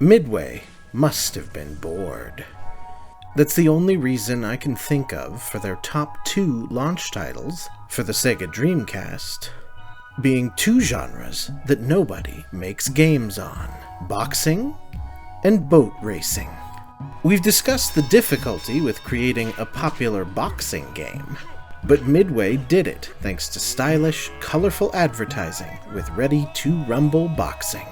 Midway must have been bored. That's the only reason I can think of for their top 2 launch titles for the Sega Dreamcast being 2 genres that nobody makes games on: boxing and boat racing. We've discussed the difficulty with creating a popular boxing game, but Midway did it thanks to stylish, colorful advertising with ready-to-rumble boxing.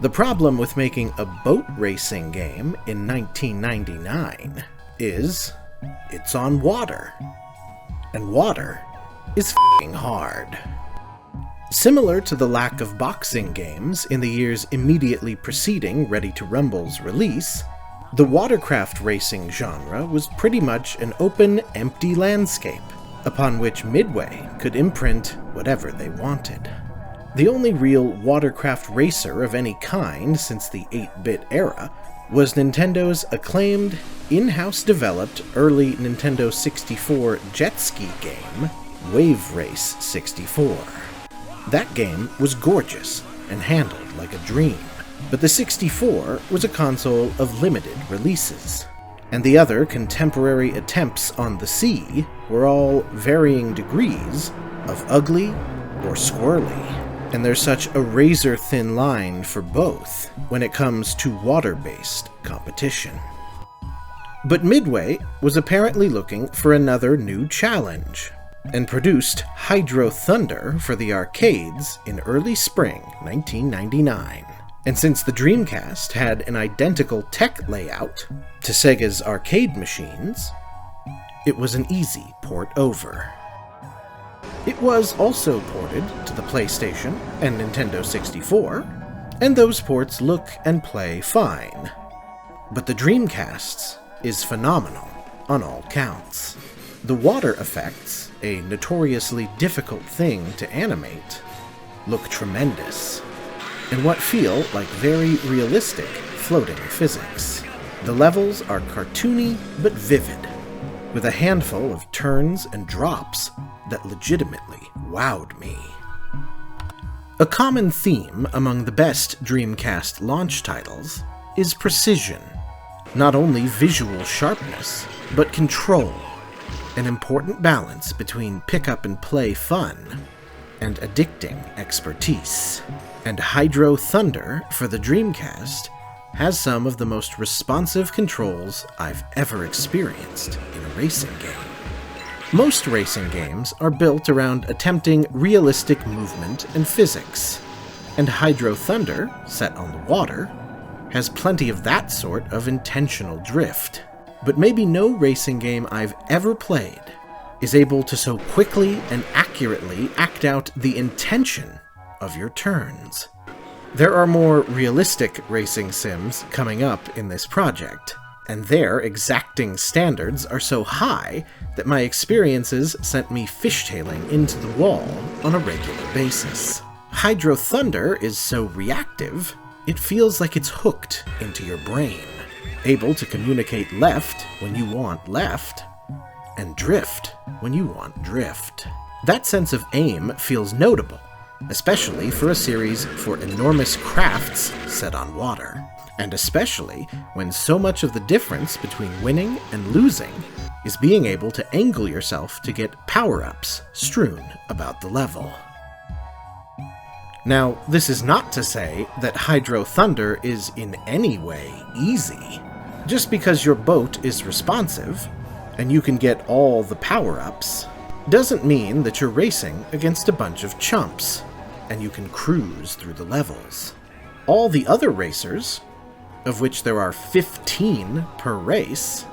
The problem with making a boat racing game in 1999 is it's on water, and water is f***ing hard. Similar to the lack of boxing games in the years immediately preceding Ready to Rumble's release, the watercraft racing genre was pretty much an open, empty landscape upon which Midway could imprint whatever they wanted. The only real watercraft racer of any kind since the 8-bit era was Nintendo's acclaimed, in-house developed early Nintendo 64 jet ski game, Wave Race 64. That game was gorgeous and handled like a dream, but the 64 was a console of limited releases, and the other contemporary attempts on the sea were all varying degrees of ugly or squirrely. And there's such a razor-thin line for both when it comes to water-based competition. But Midway was apparently looking for another new challenge, and produced Hydro Thunder for the arcades in early spring 1999. And since the Dreamcast had an identical tech layout to Sega's arcade machines, it was an easy port over. It was also ported to the PlayStation and Nintendo 64, and those ports look and play fine. But the Dreamcast's is phenomenal on all counts. The water effects, a notoriously difficult thing to animate, look tremendous, and what feel like very realistic floating physics. The levels are cartoony but vivid, with a handful of turns and drops that legitimately wowed me. A common theme among the best Dreamcast launch titles is precision. Not only visual sharpness, but control. An important balance between pick-up-and-play fun and addicting expertise. And Hydro Thunder for the Dreamcast has some of the most responsive controls I've ever experienced in a racing game. Most racing games are built around attempting realistic movement and physics, and Hydro Thunder, set on the water, has plenty of that sort of intentional drift. But maybe no racing game I've ever played is able to so quickly and accurately act out the intention of your turns. There are more realistic racing sims coming up in this project, and their exacting standards are so high that my experiences sent me fishtailing into the wall on a regular basis. Hydro Thunder is so reactive, it feels like it's hooked into your brain, able to communicate left when you want left, and drift when you want drift. That sense of aim feels notable, especially for a series for enormous crafts set on water, and especially when so much of the difference between winning and losing is being able to angle yourself to get power-ups strewn about the level. Now, this is not to say that Hydro Thunder is in any way easy. Just because your boat is responsive, and you can get all the power-ups, doesn't mean that you're racing against a bunch of chumps, and you can cruise through the levels. All the other racers, of which there are 15 per race,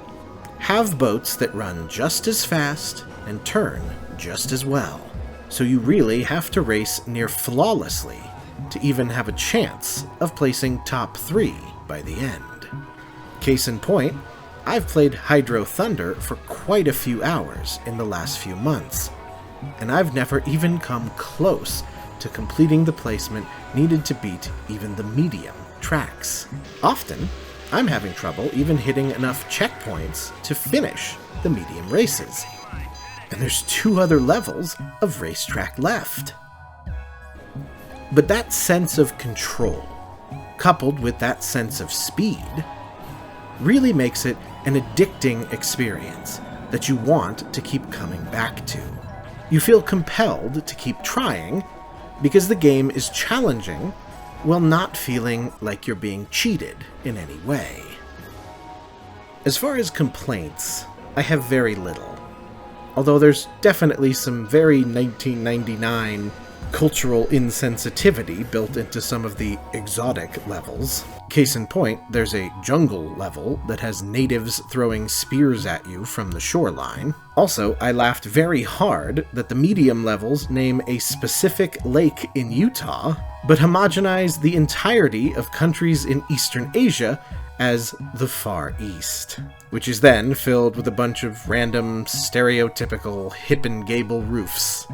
have boats that run just as fast and turn just as well. So you really have to race near flawlessly to even have a chance of placing top 3 by the end. Case in point, I've played Hydro Thunder for quite a few hours in the last few months, and I've never even come close to completing the placement needed to beat even the medium tracks. Often, I'm having trouble even hitting enough checkpoints to finish the medium races. And there's 2 other levels of racetrack left. But that sense of control, coupled with that sense of speed, really makes it an addicting experience that you want to keep coming back to. You feel compelled to keep trying because the game is challenging while not feeling like you're being cheated in any way. As far as complaints, I have very little. Although there's definitely some very 1999 cultural insensitivity built into some of the exotic levels. Case in point, there's a jungle level that has natives throwing spears at you from the shoreline. Also, I laughed very hard that the medium levels name a specific lake in Utah, but homogenize the entirety of countries in Eastern Asia as the Far East, which is then filled with a bunch of random, stereotypical hip and gable roofs.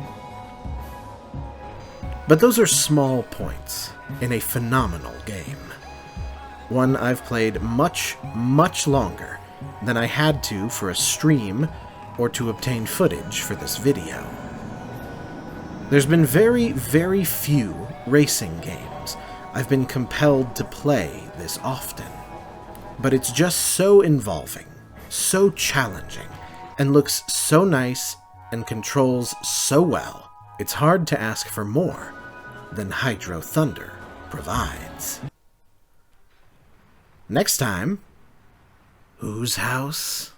But those are small points in a phenomenal game. One I've played much, much longer than I had to for a stream or to obtain footage for this video. There's been very, very few racing games I've been compelled to play this often. But it's just so involving, so challenging, and looks so nice and controls so well, it's hard to ask for more than Hydro Thunder provides. Next time, whose house?